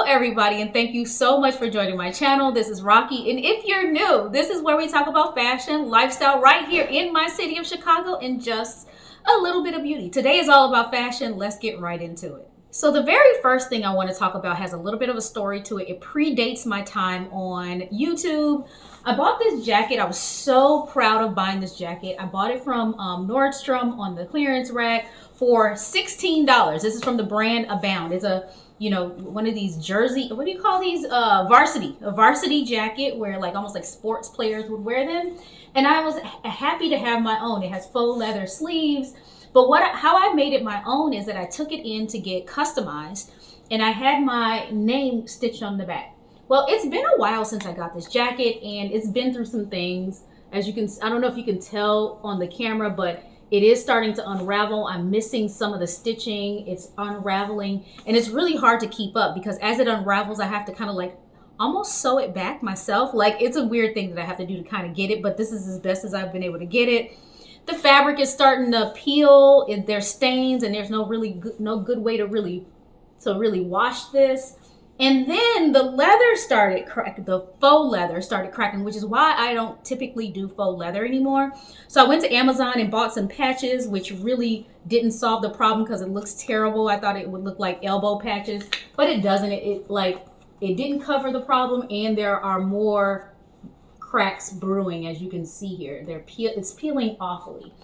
everybody, and thank you so much for joining my channel. This is Rocky, and if you're new, this is where we talk about fashion, lifestyle, right here in my city of Chicago, and just a little bit of beauty. Today is all about fashion. Let's get right into it. So the very first thing I want to talk about has a little bit of a story to it. It predates my time on YouTube. I bought this jacket. I was so proud of buying this jacket. I bought it from Nordstrom on the clearance rack for $16. This is from the brand Abound. It's a, you know, one of these jersey, what do you call these? Varsity, a varsity jacket where like almost like sports players would wear them. And I was happy to have my own. It has faux leather sleeves. But how I made it my own is that I took it in to get customized and I had my name stitched on the back. Well, it's been a while since I got this jacket and it's been through some things. As you can, I don't know if you can tell on the camera, but it is starting to unravel. I'm missing some of the stitching. It's unraveling and it's really hard to keep up because as it unravels, I have to kind of like almost sew it back myself. Like it's a weird thing that I have to do to kind of get it, but this is as best as I've been able to get it. The fabric is starting to peel. There's stains and there's no good way to really wash this. And then the leather started cracking, the faux leather started cracking, which is why I don't typically do faux leather anymore. So I went to Amazon and bought some patches, which really didn't solve the problem because it looks terrible. I thought it would look like elbow patches, but it doesn't. It didn't cover the problem, and there are more cracks brewing, as you can see here. It's peeling awfully.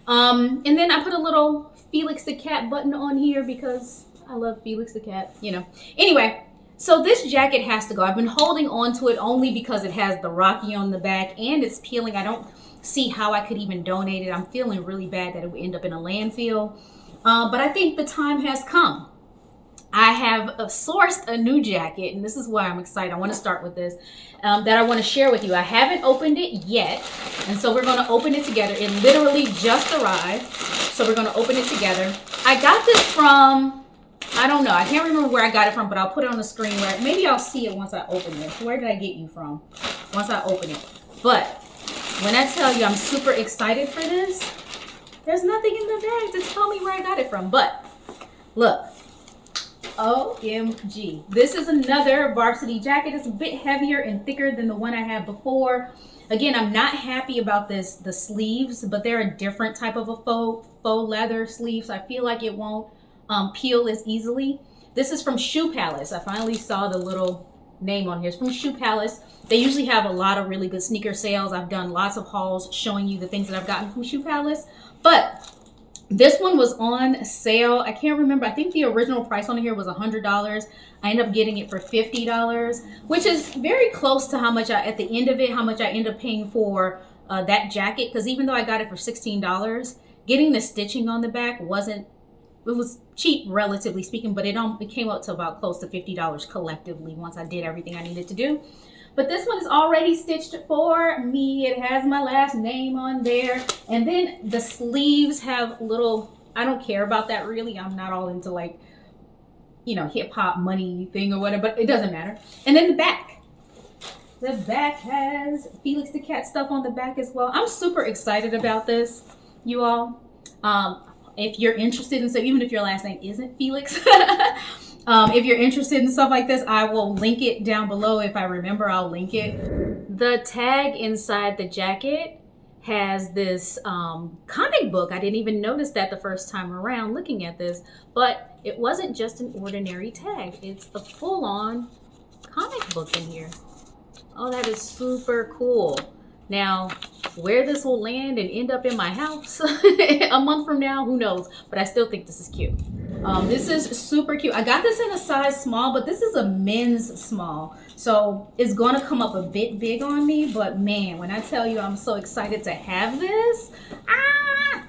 And then I put a little Felix the Cat button on here because I love Felix the Cat, you know. Anyway, so this jacket has to go. I've been holding on to it only because it has the Rocky on the back and it's peeling. I don't see how I could even donate it. I'm feeling really bad that it would end up in a landfill. But I think the time has come. I have sourced a new jacket, and this is why I'm excited. I want to start with this, that I want to share with you. I haven't opened it yet, and so we're going to open it together. It literally just arrived, so we're going to open it together. I got this from, I don't know. I can't remember where I got it from, but I'll put it on the screen where maybe I'll see it once I open this. Where did I get you from? Once I open it. But when I tell you I'm super excited for this, there's nothing in the bag to tell me where I got it from. But look. OMG. This is another varsity jacket. It's a bit heavier and thicker than the one I had before. Again, I'm not happy about the sleeves, but they're a different type of a faux leather sleeve, so I feel like it won't peel as easily. This is from Shoe Palace. I finally saw the little name on here. It's from Shoe Palace. They usually have a lot of really good sneaker sales. I've done lots of hauls showing you the things that I've gotten from Shoe Palace, but this one was on sale. I can't remember. I think the original price on here was $100. I ended up getting it for $50, which is very close to how much at the end of it, how much I ended up paying for that jacket. Because even though I got it for $16, getting the stitching on the back it was cheap, relatively speaking, but it came up to about close to $50 collectively once I did everything I needed to do. But this one is already stitched for me. It has my last name on there. And then the sleeves have little, I don't care about that really. I'm not all into like, you know, hip hop money thing or whatever, but it doesn't matter. And then the back. The back has Felix the Cat stuff on the back as well. I'm super excited about this, you all. If you're interested in, so even if your last name isn't Felix, if you're interested in stuff like this, I will link it down below. If I remember, I'll link it. The tag inside the jacket has this comic book. I didn't even notice that the first time around looking at this, but it wasn't just an ordinary tag. It's a full-on comic book in here. Oh, that is super cool. Now, where this will land and end up in my house a month from now, who knows? But I still think this is cute. This is super cute. I got this in a size small, but this is a men's small. So it's going to come up a bit big on me. But man, when I tell you I'm so excited to have this.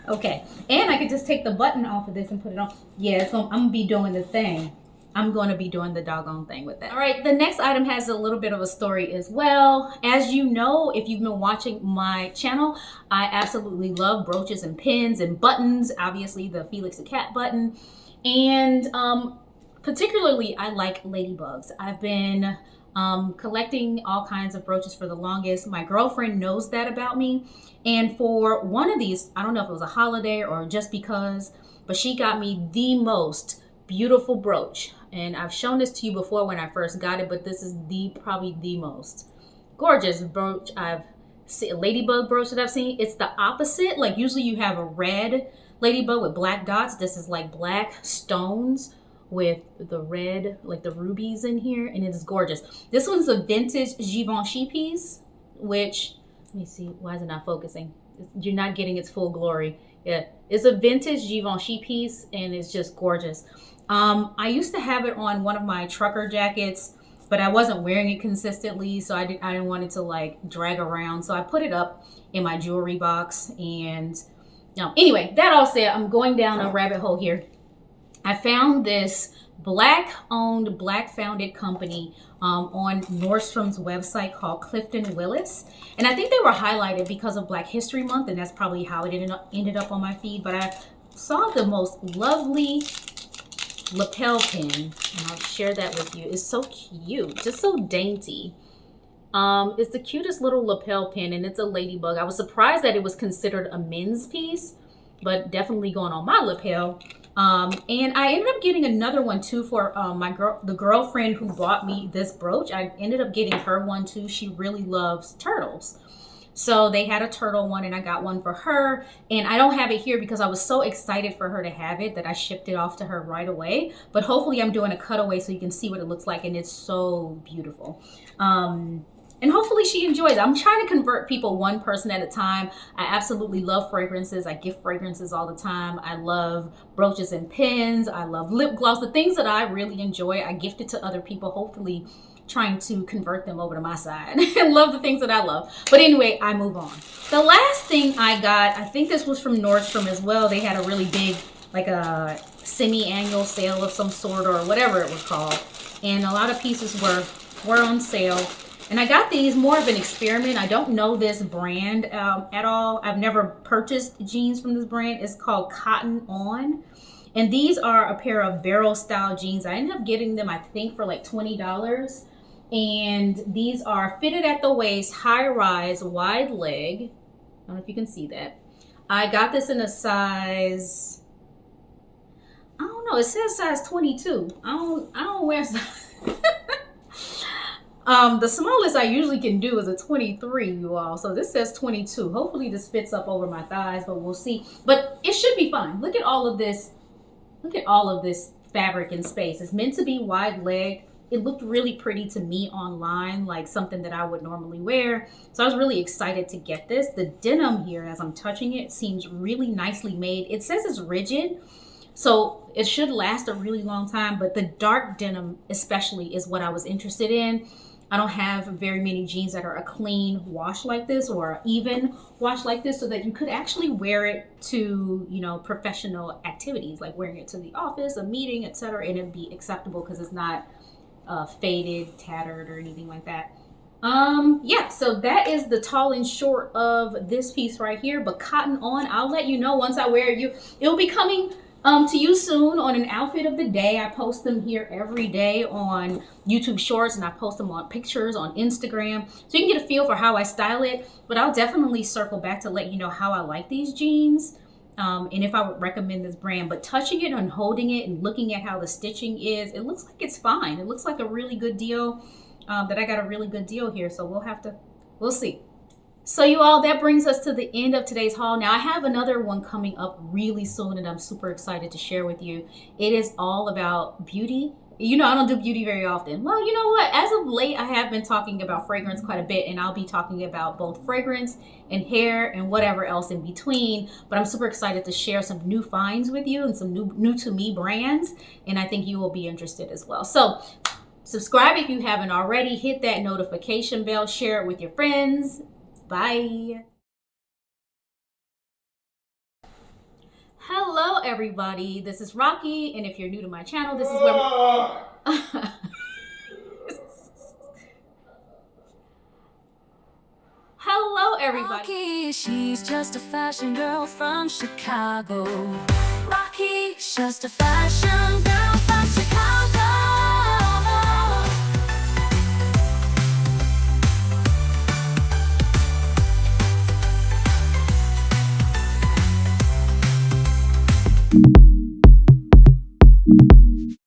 Okay. And I could just take the button off of this and put it on. Yeah, so I'm going to be doing the thing. I'm going to be doing the doggone thing with that. All right, the next item has a little bit of a story as well. As you know, if you've been watching my channel, I absolutely love brooches and pins and buttons. Obviously, the Felix the Cat button. And particularly, I like ladybugs. I've been collecting all kinds of brooches for the longest. My girlfriend knows that about me. And for one of these, I don't know if it was a holiday or just because, but she got me the most beautiful brooch. And I've shown this to you before when I first got it, but this is probably the most gorgeous brooch I've seen, ladybug brooch that I've seen. It's the opposite. Like usually you have a red ladybug with black dots. This is like black stones with the red, like the rubies in here, and it is gorgeous. This one's a vintage Givenchy piece, which, let me see, why is it not focusing? You're not getting its full glory. Yeah, it's a vintage Givenchy piece, and it's just gorgeous. I used to have it on one of my trucker jackets, but I wasn't wearing it consistently, so I didn't want it to like drag around. So I put it up in my jewelry box. And anyway, that all said, I'm going down a rabbit hole here. I found this black-owned, black-founded company on Nordstrom's website called Clifton Wilson. And I think they were highlighted because of Black History Month, and that's probably how it ended up on my feed. But I saw the most lovely lapel pin, and I'll share that with you. It's so cute, just so dainty. It's the cutest little lapel pin, and it's a ladybug. I was surprised that it was considered a men's piece, but definitely going on my lapel. And I ended up getting another one too for the girlfriend who bought me this brooch. I ended up getting her one too. She really loves turtles. So they had a turtle one, and I got one for her. And I don't have it here because I was so excited for her to have it that I shipped it off to her right away. But hopefully I'm doing a cutaway so you can see what it looks like, and it's so beautiful. And hopefully she enjoys it. I'm trying to convert people one person at a time. I absolutely love fragrances. I gift fragrances all the time. I love brooches and pins. I love lip gloss. The things that I really enjoy, I gift it to other people, hopefully trying to convert them over to my side and love the things that I love. But anyway, I move on. The last thing I got, I think this was from Nordstrom as well. They had a really big, like a semi-annual sale of some sort or whatever it was called. And a lot of pieces were on sale. And I got these, more of an experiment. I don't know this brand at all. I've never purchased jeans from this brand. It's called Cotton On. And these are a pair of barrel style jeans. I ended up getting them, I think, for like $20. And these are fitted at the waist, high rise, wide leg. I don't know if you can see that. I got this in a size, I don't know, it says size 22. I don't wear size. The smallest I usually can do is a 23, you all. So this says 22. Hopefully this fits up over my thighs, but we'll see. But it should be fine. Look at all of this. Look at all of this fabric and space. It's meant to be wide leg. It looked really pretty to me online, like something that I would normally wear. So I was really excited to get this. The denim here, as I'm touching it, seems really nicely made. It says it's rigid, so it should last a really long time. But the dark denim especially is what I was interested in. I don't have very many jeans that are a clean wash like this or an even wash like this, so that you could actually wear it to, you know, professional activities, like wearing it to the office, a meeting, etc., and it'd be acceptable because it's not faded, tattered, or anything like that. Yeah, so that is the tall and short of this piece right here. But Cotton On, I'll let you know once I wear it. It'll be coming to you soon on an outfit of the day. I post them here every day on YouTube Shorts, and I post them on pictures on Instagram, so you can get a feel for how I style it. But I'll definitely circle back to let you know how I like these jeans, and if I would recommend this brand. But touching it and holding it and looking at how the stitching is, it looks like it's fine. It looks like a really good deal, that I got a really good deal here. So we'll see. So you all, that brings us to the end of today's haul. Now I have another one coming up really soon, and I'm super excited to share with you. It is all about beauty. You know, I don't do beauty very often. Well, you know what? As of late, I have been talking about fragrance quite a bit, and I'll be talking about both fragrance and hair and whatever else in between. But I'm super excited to share some new finds with you and some new to me brands, and I think you will be interested as well. So subscribe if you haven't already. Hit that notification bell. Share it with your friends. Bye. Hello everybody, this is Rocky, and if you're new to my channel, this is where Hello everybody. Rocky, she's just a fashion girl from Chicago. Rocky, just a fashion girl.